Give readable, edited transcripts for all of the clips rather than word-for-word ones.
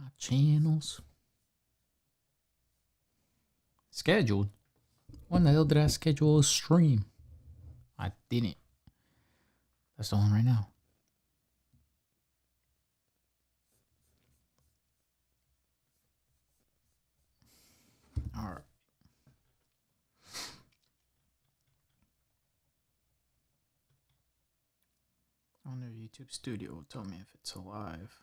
My channels. Scheduled. When the hell did I schedule a stream? I didn't. That's the one right now. Alright. I wonder if YouTube Studio will tell me if it's alive.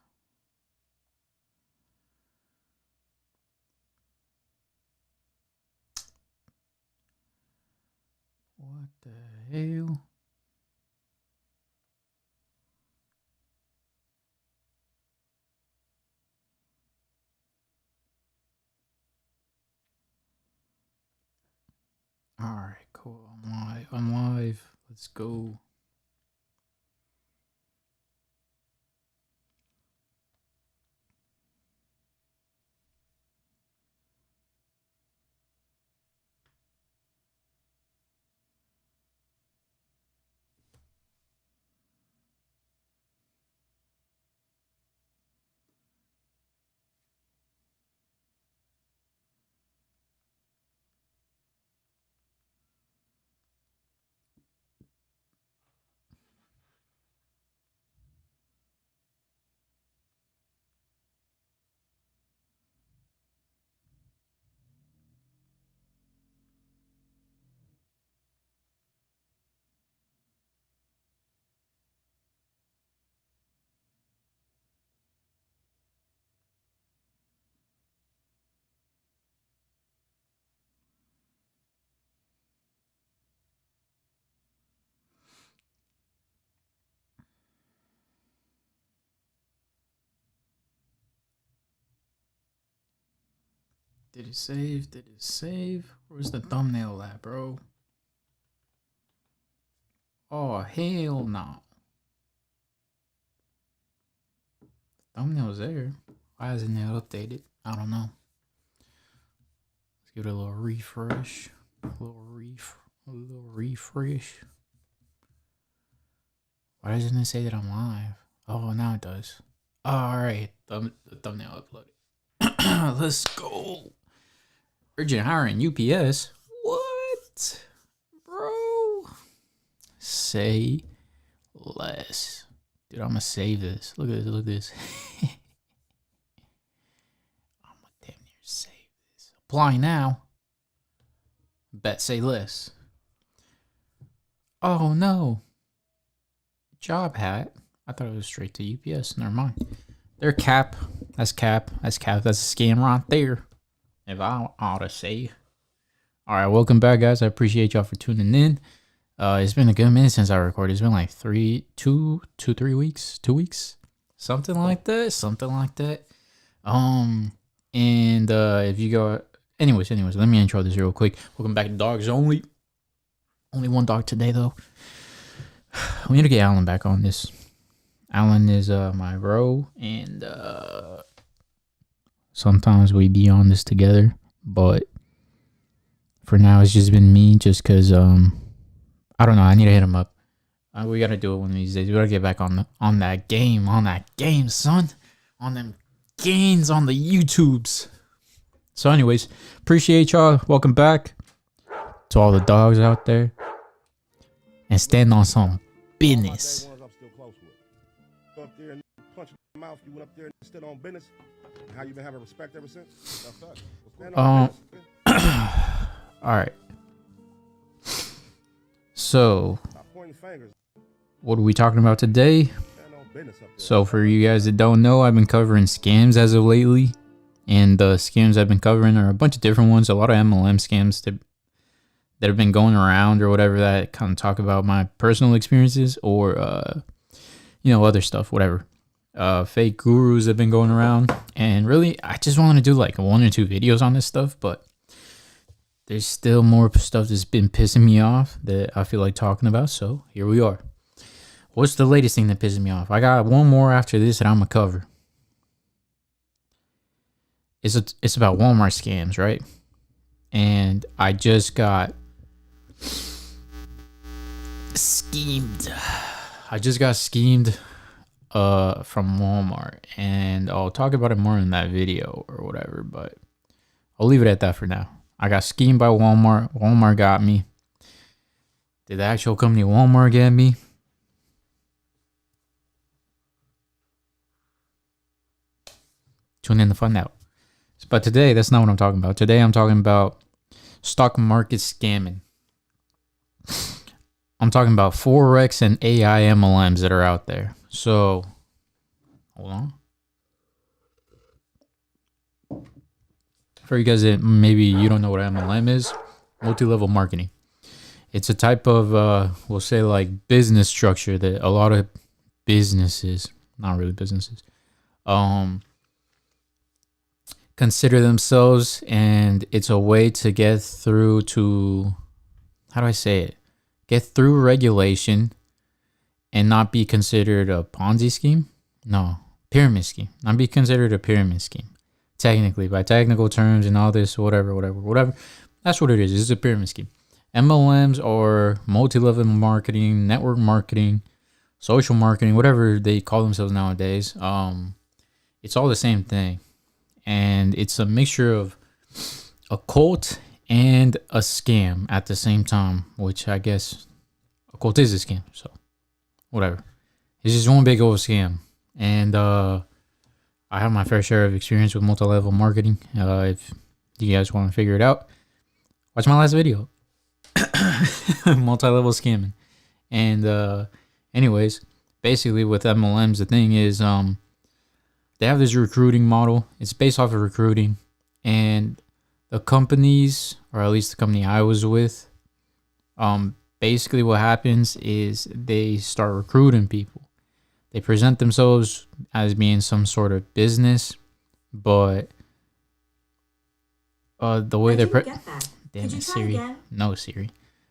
What the hell? Alright, cool. I'm live. Let's go. Did it save? Did it save? Where's the thumbnail at, bro? Oh, hell no. Thumbnail's there. Why isn't it updated? I don't know. Let's give it a little refresh. A little refresh. Why doesn't it say that I'm live? Oh, now it does. Alright, the thumbnail uploaded. Let's go. Urgent hiring UPS. What? Bro. Say less. Dude, I'm gonna save this. Look at this, look at this. I'm gonna damn near save this. Apply now. Bet say less. Oh no. Job hat. I thought it was straight to UPS. Never mind. They're cap. That's cap. That's cap. That's a scam right there. If I ought to say. Alright, welcome back, guys. I appreciate y'all for tuning in. It's been a good minute since I recorded. It's been like 3 weeks. 2 weeks. Something like that. And if you go anyways, let me intro this real quick. Welcome back to Dawgz Only. Only one dog today though. We need to get Alan back on this. Alan is my bro, and sometimes we be on this together, but for now it's just been me, just cause I don't know. I need to hit him up. We gotta do it one of these days. We gotta get back on that game, son, on them games on the YouTubes. So, anyways, appreciate y'all. Welcome back to all the dogs out there, and stand on some business. How you been having respect ever since? All right. So, what are we talking about today? So, for you guys that don't know, I've been covering scams as of lately, and the scams I've been covering are a bunch of different ones. A lot of MLM scams that have been going around or whatever, that kind of talk about my personal experiences or other stuff, whatever. Fake gurus have been going around, and really I just want to do like 1 or 2 videos on this stuff, but there's still more stuff that's been pissing me off that I feel like talking about, so here we are. What's the latest thing that pisses me off? I got one more after this that I'm gonna cover. It's about Walmart scams, right? And I just got schemed. from Walmart, and I'll talk about it more in that video or whatever, but I'll leave it at that for now. I got schemed by Walmart. Walmart got me. Did the actual company Walmart get me? Tune in to find out. But today, that's not what I'm talking about. Today, I'm talking about stock market scamming. I'm talking about Forex and AI MLMs that are out there. So, hold on. For you guys that maybe you don't know what MLM is, multi-level marketing. It's a type of, we'll say like business structure that a lot of businesses, not really businesses, consider themselves, and it's a way to get through to, how do I say it? Get through regulation and not be considered a Ponzi scheme? No, pyramid scheme. Not be considered a pyramid scheme. Technically, by technical terms and all this, whatever. That's what it is. It's a pyramid scheme. MLMs are multi-level marketing, network marketing, social marketing, whatever they call themselves nowadays. It's all the same thing. And it's a mixture of a cult and a scam at the same time, which I guess a cult is a scam. So whatever. It's just one big old scam. And I have my fair share of experience with multi-level marketing. If you guys want to figure it out, watch my last video. Multi-level scamming. And anyways, basically with MLMs, the thing is they have this recruiting model. It's based off of recruiting, and the companies, or at least the company I was with, basically what happens is they start recruiting people. They present themselves as being some sort of business, but the way they're damn it, Siri. No, Siri.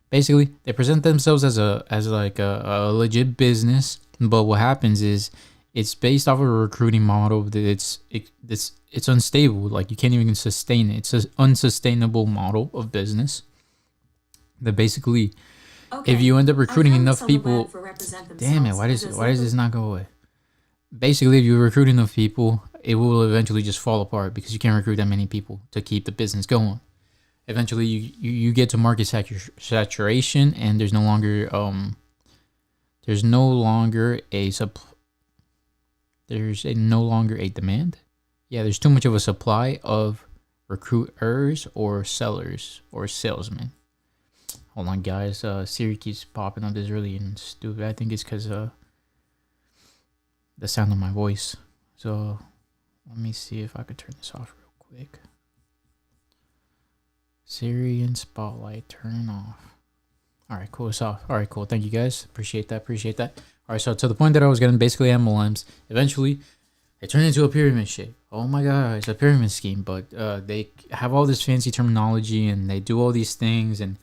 Basically, they present themselves as like a legit business, but what happens is it's based off of a recruiting model that it's unstable. Like you can't even sustain it. It's an unsustainable model of business. That basically, if you end up recruiting enough people, damn it, why does this not go away? Basically, if you recruit enough people, it will eventually just fall apart because you can't recruit that many people to keep the business going. Eventually, you get to market saturation, and there's no longer a demand. Yeah, there's too much of a supply of recruiters or sellers or salesmen. Hold on, guys. Siri keeps popping up. This is really stupid. I think it's because the sound of my voice. So let me see if I could turn this off real quick. Siri and Spotlight, turn off. All right, cool. It's off. All right, cool. Thank you, guys. Appreciate that. All right, so to the point that I was getting, basically MLMs, eventually it turned into a pyramid shape. Oh my God, it's a pyramid scheme. But they have all this fancy terminology, and they do all these things, and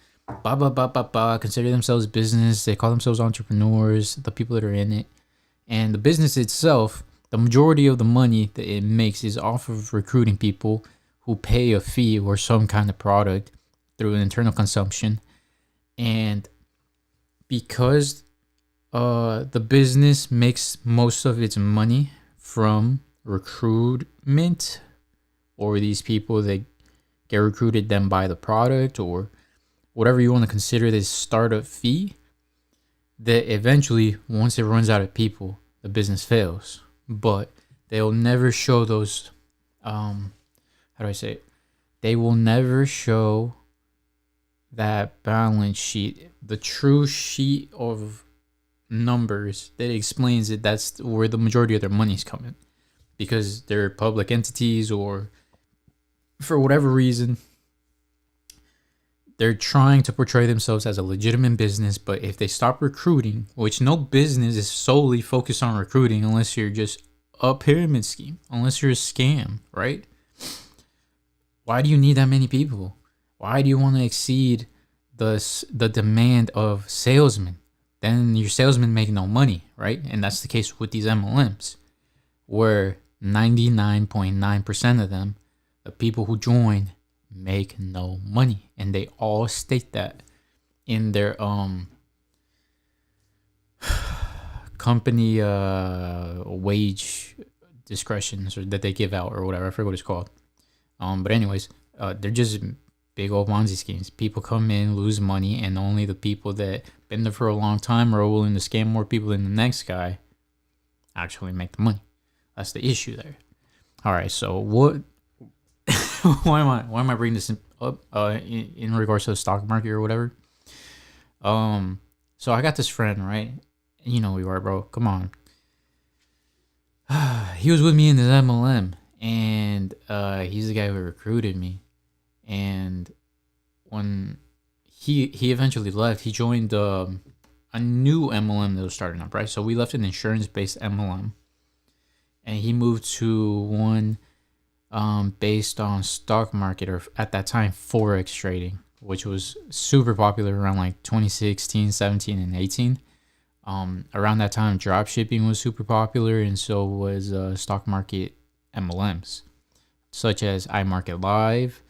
consider themselves business. They call themselves entrepreneurs, the people that are in it. And the business itself, the majority of the money that it makes is off of recruiting people who pay a fee or some kind of product through an internal consumption. And because the business makes most of its money from recruitment, or these people that get recruited then buy the product, or whatever you want to consider this startup fee, that eventually, once it runs out of people, the business fails. But they'll never show those, how do I say it? They will never show that balance sheet, the true sheet of numbers that explains it. That's where the majority of their money's coming, because they're public entities, or for whatever reason, they're trying to portray themselves as a legitimate business. But if they stop recruiting, which no business is solely focused on recruiting unless you're just a pyramid scheme, unless you're a scam, right? Why do you need that many people? Why do you want to exceed the demand of salesmen? Then your salesmen make no money, right? And that's the case with these MLMs, where 99.9% of them, the people who join, make no money. And they all state that in their company wage discretions or that they give out or whatever. I forget what it's called. But anyways, they're just big old Ponzi schemes. People come in, lose money, and only the people that been there for a long time or are willing to scam more people than the next guy actually make the money. That's the issue there. All right, so what? why am I bringing this up? In regards to the stock market or whatever. So I got this friend, right? You know who you are, bro. Come on. He was with me in this MLM, and he's the guy who recruited me. And when he eventually left, he joined a new MLM that was starting up, right? So we left an insurance-based MLM, and he moved to one based on stock market, or at that time Forex trading, which was super popular around like 2016, 17, and 18. Around that time, drop shipping was super popular, and so was stock market MLMs, such as iMarket Live,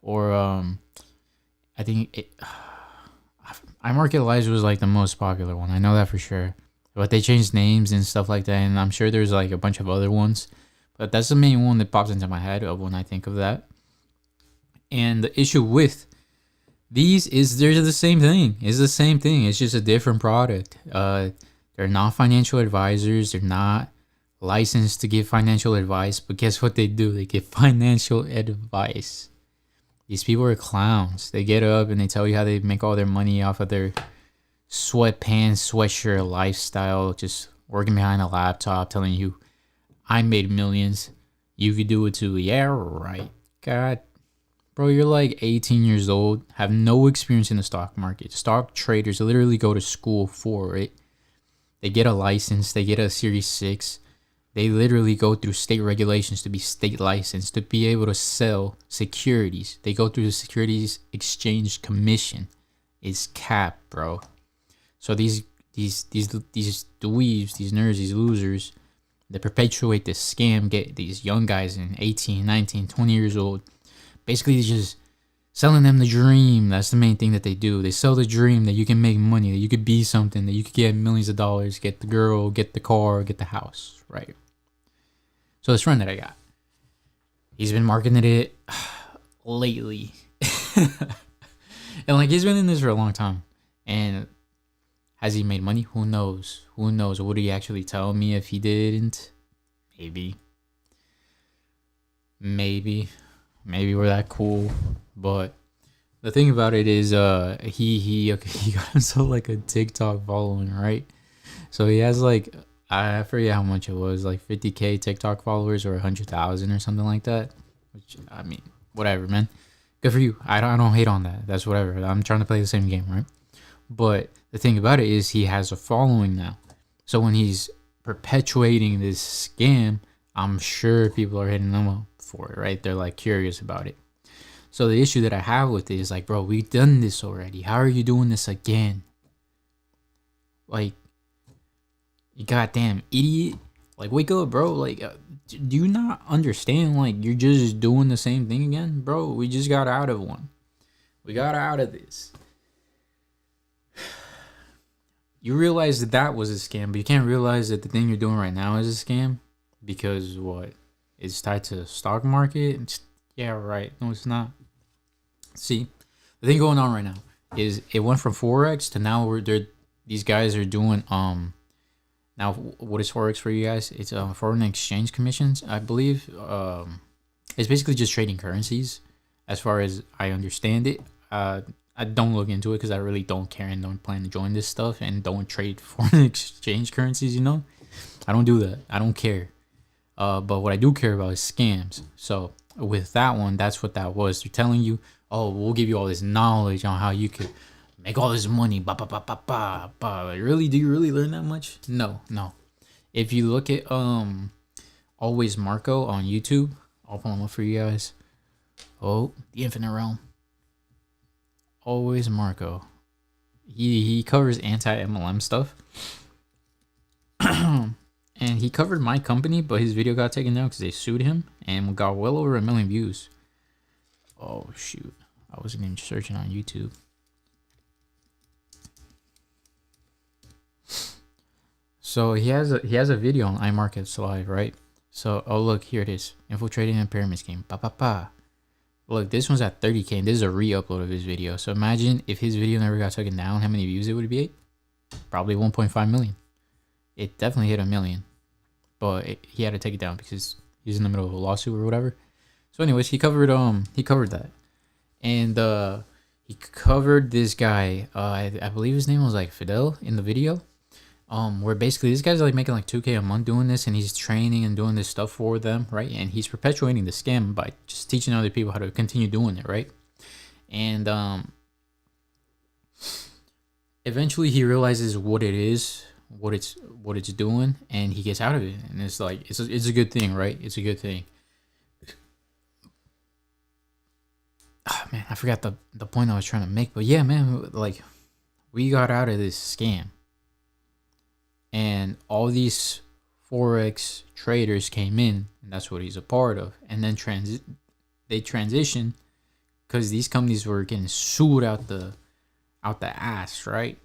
or I think iMarket Live was like the most popular one. I know that for sure. But they changed names and stuff like that, and I'm sure there's like a bunch of other ones. But that's the main one that pops into my head when I think of that. And the issue with these is they're the same thing. It's the same thing. It's just a different product. They're not financial advisors. They're not licensed to give financial advice. But guess what they do? They give financial advice. These people are clowns. They get up and they tell you how they make all their money off of their sweatpants, sweatshirt lifestyle, just working behind a laptop, telling you, I made millions. You could do it too. Yeah, right. God. Bro, you're like 18 years old, have no experience in the stock market. Stock traders literally go to school for it. They get a license. They get a Series 6. They literally go through state regulations to be state licensed, to be able to sell securities. They go through the Securities Exchange Commission. It's cap, bro. So these dweebs, these nerds, these losers, they perpetuate this scam, get these young guys in 18, 19, 20 years old, basically just selling them the dream. That's the main thing that they do. They sell the dream that you can make money, that you could be something, that you could get millions of dollars, get the girl, get the car, get the house, right? So this friend that I got, he's been marketing it lately. And like he's been in this for a long time. And has he made money? Who knows? Who knows? Would he actually tell me if he didn't? Maybe. Maybe we're that cool. But the thing about it is he got himself like a TikTok following, right? So he has like, I forget how much it was, like 50K TikTok followers or 100,000 or something like that. Which, I mean, whatever, man. Good for you. I don't hate on that. That's whatever. I'm trying to play the same game, right? But the thing about it is he has a following now. So when he's perpetuating this scam, I'm sure people are hitting him up for it, right? They're like curious about it. So the issue that I have with it is like, bro, we've done this already. How are you doing this again? Like, you goddamn idiot. Like, wake up, bro. Like, do you not understand? Like, you're just doing the same thing again? Bro, we just got out of one. We got out of this. You realize that was a scam, but you can't realize that the thing you're doing right now is a scam because what? It's tied to the stock market? Yeah, right. No, it's not. See, the thing going on right now is it went from Forex to now these guys are doing now what is Forex for you guys? It's foreign exchange commissions, I believe. It's basically just trading currencies, as far as I understand it. I don't look into it because I really don't care and don't plan to join this stuff and don't trade foreign exchange currencies, you know? I don't do that. I don't care. But what I do care about is scams. So with that one, that's what that was. They're telling you, oh, we'll give you all this knowledge on how you could make all this money. Ba, ba, ba, ba, ba, ba. Like, really? Do you really learn that much? No. If you look at Always Marco on YouTube, I'll pull them up for you guys. Oh, the Infinite Realm. Always Marco. He covers anti-MLM stuff. And he covered my company, but his video got taken down because they sued him and got well over 1 million views. Oh, shoot. I wasn't even searching on YouTube. So he has a video on iMarkets Live, right? So oh look, here it is. Infiltrating a pyramid scheme. Pa pa pa. Look, this one's at 30K, and this is a re-upload of his video. So imagine if his video never got taken down, how many views it would be? Probably 1.5 million. It definitely hit a million, but he had to take it down because he's in the middle of a lawsuit or whatever. So anyways, he covered that, and he covered this guy. I believe his name was like Fidel in the video. Where basically this guy's like making like 2K a month doing this, and he's training and doing this stuff for them, right? And he's perpetuating the scam by just teaching other people how to continue doing it, right? And eventually he realizes what it is, what it's doing, and he gets out of it. And it's like it's a good thing, right? It's a good thing. Oh, man, I forgot the point I was trying to make, but yeah, man, like we got out of this scam. And all these Forex traders came in, and that's what he's a part of. And then they transitioned because these companies were getting sued out the ass, right?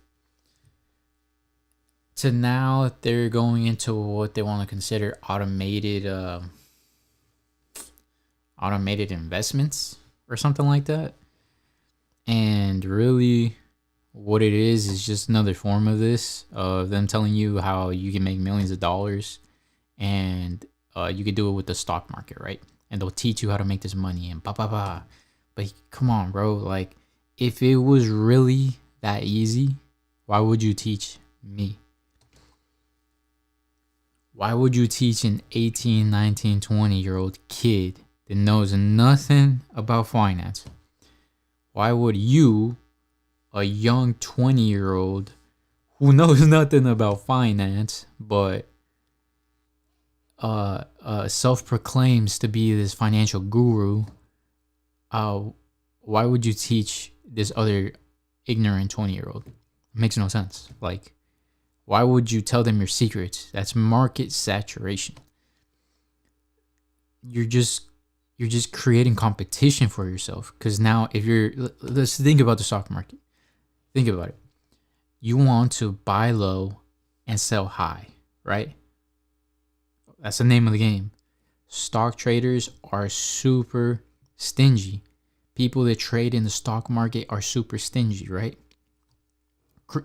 To now they're going into what they want to consider automated investments or something like that. And really, what it is just another form of this, of them telling you how you can make millions of dollars, and you could do it with the stock market, right? And they'll teach you how to make this money and blah blah blah. But come on, bro, like if it was really that easy, why would you teach me? Why would you teach an 18, 19, 20-year-old kid that knows nothing about finance? Why would you, a young 20-year-old who knows nothing about finance but self-proclaims to be this financial guru, why would you teach this other ignorant 20-year-old? It makes no sense. Like, why would you tell them your secrets? That's market saturation. You're just creating competition for yourself. Because now let's think about the stock market. Think about it. You want to buy low and sell high, right? That's the name of the game. Stock traders are super stingy. People that trade in the stock market are super stingy, right?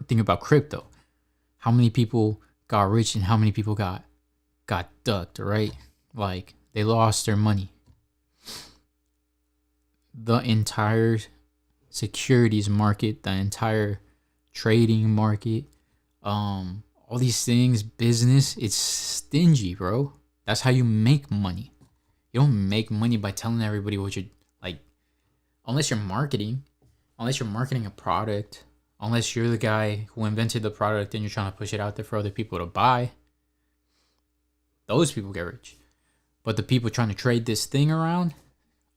Think about crypto. How many people got rich and how many people got ducked, right? Like, they lost their money. The entire securities market, the entire trading market, all these things, business, it's stingy, bro. That's how you make money. You don't make money by telling everybody what you're like, unless you're marketing a product, unless you're the guy who invented the product and you're trying to push it out there for other people to buy. Those people get rich. But the people trying to trade this thing around,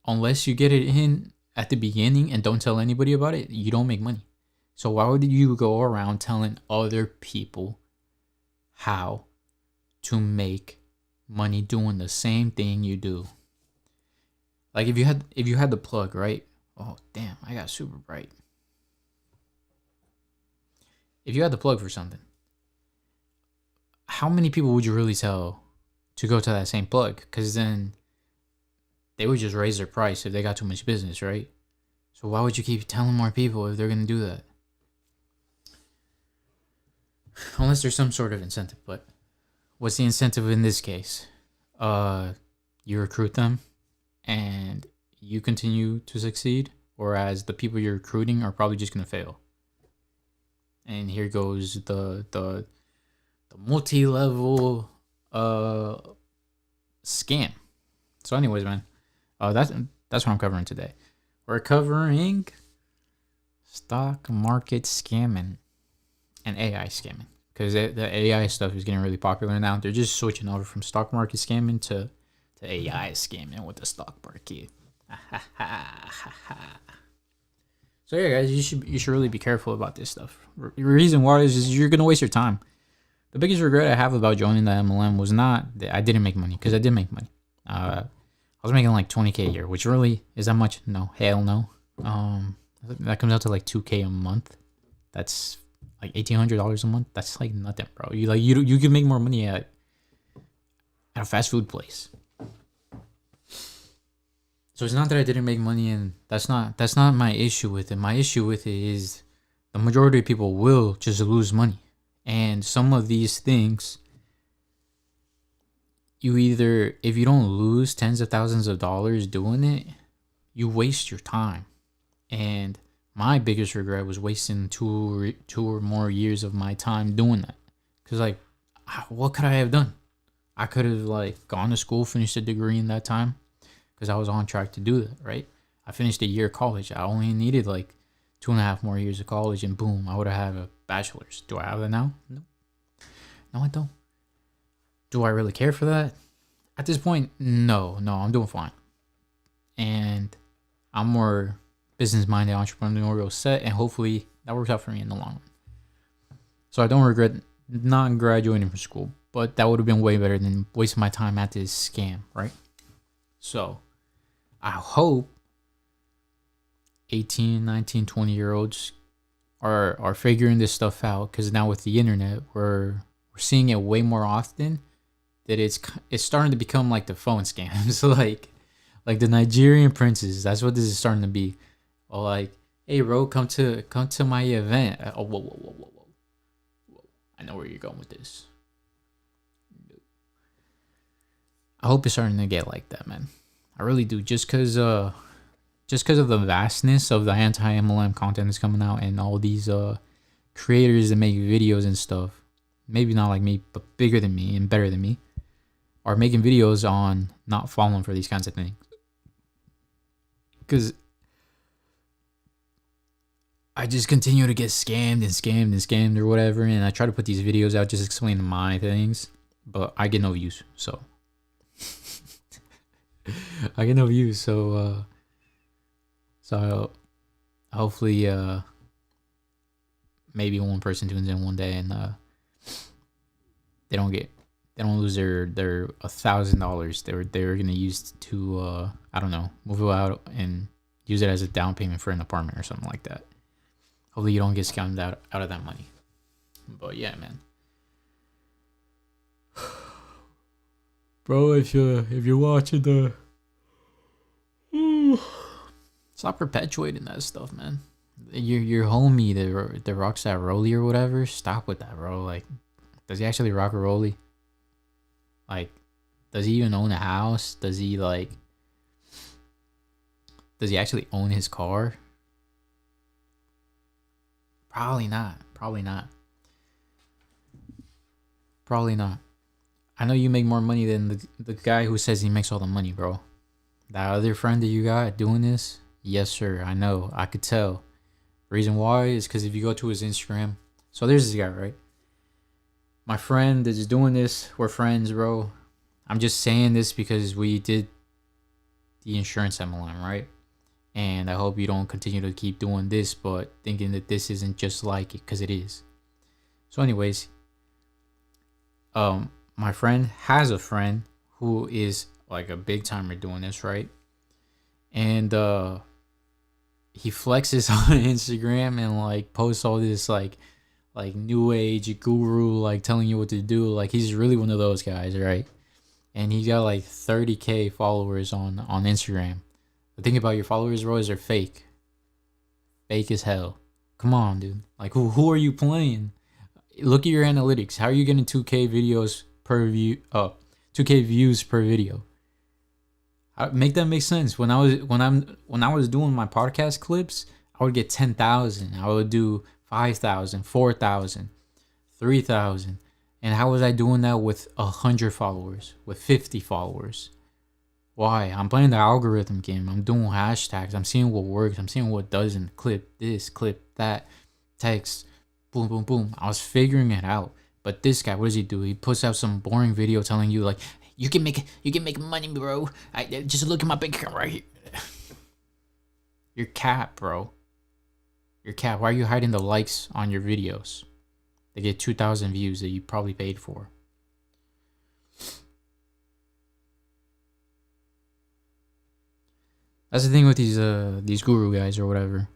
unless you get it in at the beginning and don't tell anybody about it, you don't make money. So why would you go around telling other people how to make money doing the same thing you do? Like if you had the plug, right? Oh damn, I got super bright. If you had the plug for something, how many people would you really tell to go to that same plug? Because then they would just raise their price if they got too much business, right? So why would you keep telling more people if they're going to do that? Unless there's some sort of incentive. But what's the incentive in this case? You recruit them and you continue to succeed, whereas the people you're recruiting are probably just going to fail. And here goes the multi-level scam. So anyways, man, that's what I'm covering today. We're covering stock market scamming and AI scamming, because the AI stuff is getting really popular now. They're just switching over from stock market scamming to AI scamming with the stock market. So yeah, guys, you should really be careful about this stuff. The reason why is you're gonna waste your time. The biggest regret I have about joining the MLM was not that I didn't make money, because I did make money. I was making like 20K a year, which really is that much? No, hell no. That comes out to like 2K a month. That's like $1,800 a month. That's like nothing, bro. You can make more money at a fast food place. So it's not that I didn't make money, and that's not my issue with it. My issue with it is the majority of people will just lose money. And some of these things, you either, if you don't lose tens of thousands of dollars doing it, you waste your time. And my biggest regret was wasting two or more years of my time doing that. Because, like, what could I have done? I could have, like, gone to school, finished a degree in that time, because I was on track to do that, right? I finished a year of college. I only needed, like, 2.5 more years of college, and boom, I would have a bachelor's. Do I have that now? No. No, I don't. Do I really care for that? At this point, no, I'm doing fine. And I'm more business-minded, entrepreneurial set, and hopefully that works out for me in the long run. So I don't regret not graduating from school, but that would have been way better than wasting my time at this scam, right? So I hope 18, 19, 20-year-olds are figuring this stuff out, because now with the internet, we're seeing it way more often, that it's starting to become like the phone scams, like the Nigerian princes. That's what this is starting to be. Or like, hey bro, come to my event. Oh, whoa. I know where you're going with this. I hope it's starting to get like that, man. I really do. Just because of the vastness of the anti-MLM content that's coming out, and all these creators that make videos and stuff, maybe not like me, but bigger than me and better than me, are making videos on not falling for these kinds of things. Because I just continue to get scammed or whatever, and I try to put these videos out just explaining my things, but I get no views, so I get no views, so hopefully maybe one person tunes in one day, and they don't lose their $1,000 they're gonna use to I don't know, move out and use it as a down payment for an apartment or something like that. Hopefully you don't get scammed out of that money. But yeah, man. Bro, if you're watching the stop perpetuating that stuff, man. Your homie, the Rockstar Rolly or whatever, stop with that, bro. Like, does he actually rock a Rolly? Like, does he even own a house? Does he actually own his car? Probably not. I know you make more money than the guy who says he makes all the money, bro. That other friend that you got doing this, yes sir, I know, I could tell. Reason why is because if you go to his Instagram, so there's this guy, right? My friend that is doing this, we're friends, bro. I'm just saying this because we did the insurance MLM, right? And I hope you don't continue to keep doing this, but thinking that this isn't just like it, because it is. So anyways, my friend has a friend who is like a big timer doing this, right? And he flexes on Instagram and like posts all this like new age guru, like telling you what to do. Like, he's really one of those guys, right? And he got like 30K followers on Instagram. The thing about your followers, bro, is they're fake as hell. Come on, dude. Like, who are you playing? Look at your analytics. How are you getting 2K videos per view? 2K views per video. Make that make sense. When I was doing my podcast clips, I would get 10,000. I would do 5,000, 4,000, 3,000. And how was I doing that with 100 followers, with 50 followers? Why? I'm playing the algorithm game. I'm doing hashtags. I'm seeing what works. I'm seeing what doesn't. Clip this, clip that, text, boom, boom, boom. I was figuring it out. But this guy, what does he do? He puts out some boring video telling you like, you can make money, bro. Just look at my bank account right here. You're cap, bro. You're cap. Why are you hiding the likes on your videos? They get 2,000 views that you probably paid for. That's the thing with these guru guys or whatever.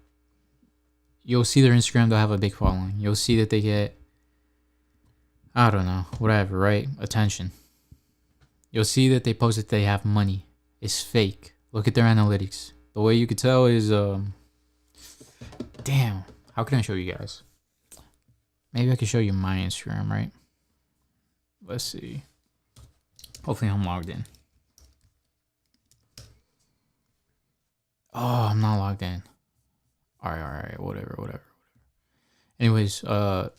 you'll see their Instagram, they'll have a big following. You'll see that they get, I don't know, whatever, right? Attention. You'll see that they post that they have money. It's fake. Look at their analytics. The way you could tell is, damn, how can I show you guys? Maybe I can show you my Instagram, right? Let's see. Hopefully I'm logged in. Oh, I'm not logged in. All right, whatever. Anyways, I'll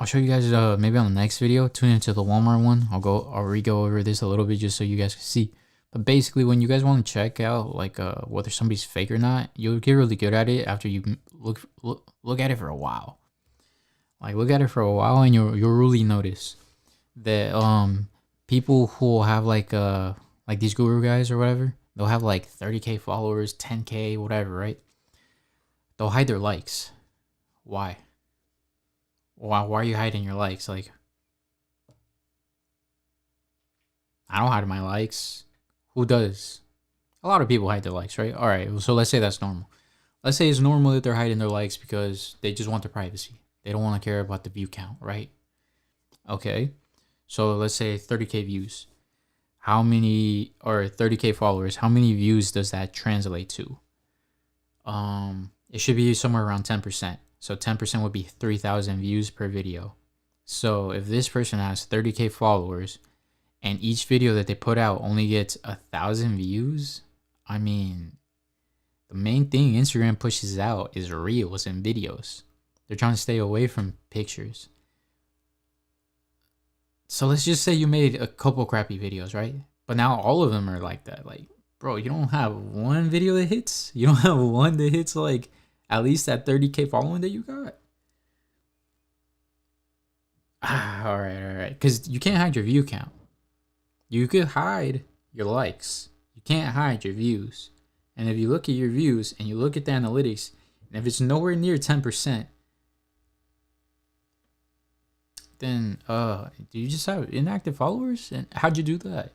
show you guys maybe on the next video. Tune into the Walmart one. I'll re-go over this a little bit just so you guys can see. But basically, when you guys want to check out like whether somebody's fake or not, you'll get really good at it after you look at it for a while. Like look at it for a while, and you'll really notice that people who will have like these guru guys or whatever, they'll have like 30K followers, 10K, whatever, right? They'll hide their likes. Why? Why are you hiding your likes? Like, I don't hide my likes. Who does? A lot of people hide their likes, right? All right, so let's say that's normal. Let's say it's normal that they're hiding their likes because they just want their privacy. They don't want to care about the view count, right? Okay, so let's say 30K views. How many, or 30K followers, how many views does that translate to? It should be somewhere around 10%. So 10% would be 3,000 views per video. So if this person has 30K followers and each video that they put out only gets 1,000 views, I mean, the main thing Instagram pushes out is reels and videos. They're trying to stay away from pictures. So let's just say you made a couple crappy videos, right? But now all of them are like that. Like, bro, you don't have one video that hits? You don't have one that hits like at least that 30K following that you got? All right. Because you can't hide your view count. You could hide your likes. You can't hide your views. And if you look at your views and you look at the analytics, and if it's nowhere near 10%, then do you just have inactive followers? And how'd you do that?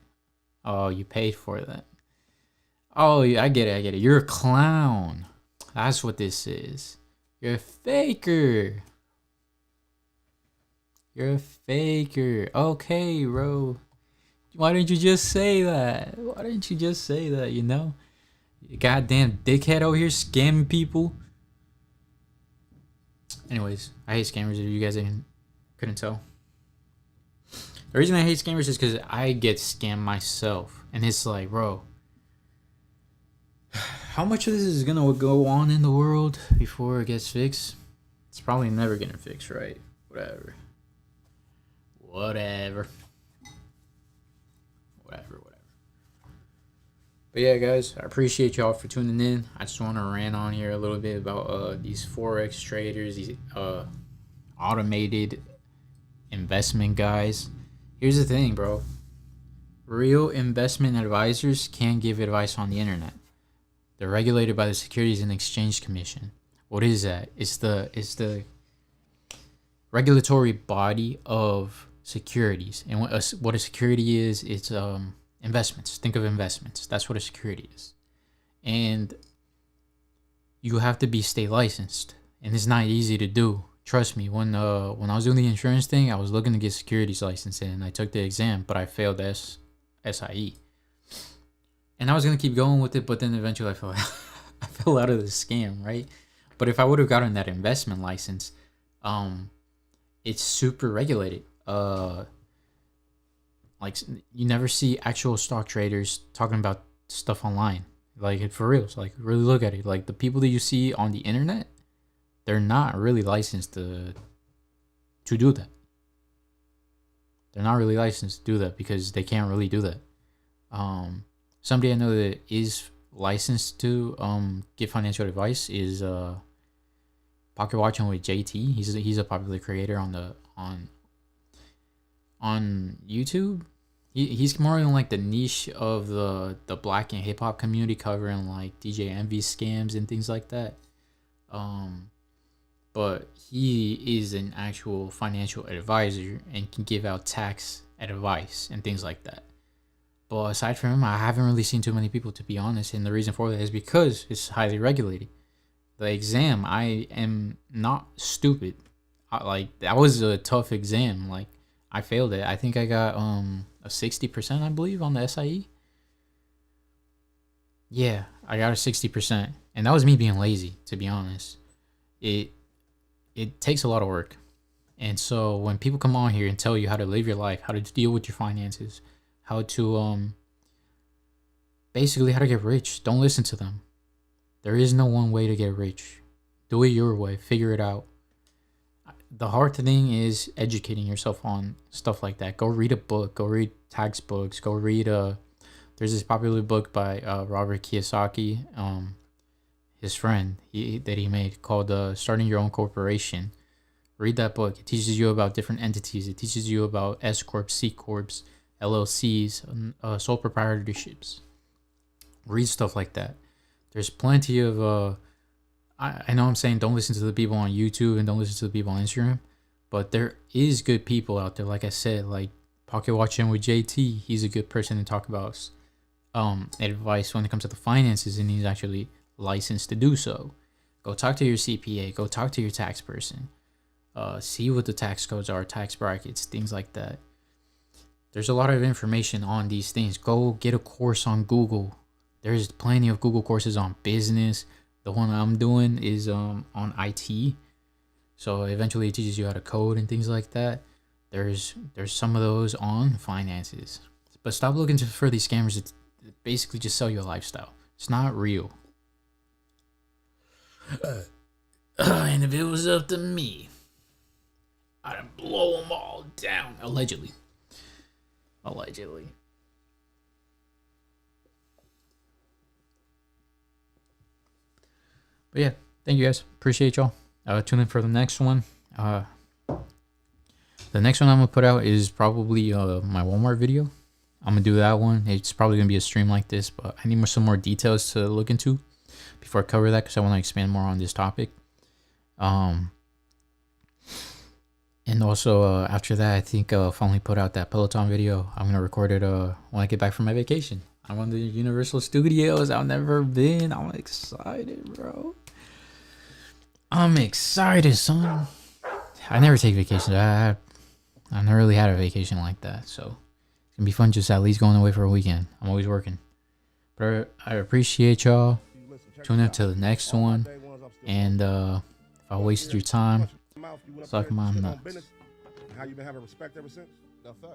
Oh, you paid for that. Oh, I get it. You're a clown. That's what this is. You're a faker. Okay, bro. Why didn't you just say that? You know? You goddamn dickhead over here scamming people. Anyways, I hate scammers if you guys couldn't tell. The reason I hate scammers is because I get scammed myself. And it's like, bro, how much of this is gonna go on in the world before it gets fixed? It's probably never gonna fix, right? Whatever. But yeah, guys, I appreciate y'all for tuning in. I just want to rant on here a little bit about these Forex traders, these automated investment guys. Here's the thing, bro. Real investment advisors can't give advice on the internet. They're regulated by the Securities and Exchange Commission. What is that? It's the regulatory body of securities. And what a security is, it's investments. Think of investments. That's what a security is. And you have to be state licensed, and it's not easy to do. Trust me, when I was doing the insurance thing, I was looking to get securities license, and I took the exam, but I failed SIE. And I was gonna keep going with it, but then eventually I fell out of the scam, right? But if I would have gotten that investment license, it's super regulated. Like, you never see actual stock traders talking about stuff online, like, for reals. Like, really look at it. Like, the people that you see on the internet, they're not really licensed to do that. They're not really licensed to do that because they can't really do that. Somebody I know that is licensed to give financial advice is Pocket Watching with JT. He's a popular creator on YouTube. He's more in like the niche of the black and hip hop community, covering like DJ Envy scams and things like that. But he is an actual financial advisor and can give out tax advice and things like that. But aside from him, I haven't really seen too many people, to be honest. And the reason for that is because it's highly regulated. The exam, I am not stupid. Like that was a tough exam. Like I failed it. I think I got a 60%, I believe, on the SIE. Yeah, I got a 60%, and that was me being lazy, to be honest. It it takes a lot of work. And so when people come on here and tell you how to live your life, how to deal with your finances, how to basically how to get rich, don't listen to them. There is no one way to get rich. Do it your way, figure it out. The hard thing is educating yourself on stuff like that. Go read a book, go read tax books, go read there's this popular book by Robert Kiyosaki, his friend that he made called Starting Your Own Corporation. Read that book. It teaches you about different entities. It teaches you about S corps, C corps, LLCs, sole proprietorships. Read stuff like that. There's plenty of I know I'm saying don't listen to the people on YouTube and don't listen to the people on Instagram, but there is good people out there. Like I said, like Pocket Watching with JT, he's a good person to talk about advice when it comes to the finances, and he's actually licensed to do so. Go talk to your CPA. Go talk to your tax person. See what the tax codes are, tax brackets, things like that. There's a lot of information on these things. Go get a course on Google. There's plenty of Google courses on business. The one I'm doing is on IT. So eventually it teaches you how to code and things like that. There's some of those on finances. But stop looking for these scammers that basically just sell you a lifestyle. It's not real. And if it was up to me, I'd blow them all down. Allegedly. But yeah, thank you guys. Appreciate y'all. Tune in for the next one. The next one I'm gonna put out is probably my Walmart video. I'm gonna do that one. It's probably gonna be a stream like this, but I need some more details to look into before I cover that, because I want to expand more on this topic. And also after that, I think I'll finally put out that Peloton video. I'm gonna record it when I get back from my vacation. I'm on the Universal Studios. I've never been. I'm excited, bro. I'm excited, son. I never take vacations. I've never really had a vacation like that, so it's gonna be fun just at least going away for a weekend. I'm always working. But I appreciate y'all. Tune in to the next one. And if I wasted your time, suck my nuts. How you been having respect ever since? No, fuck.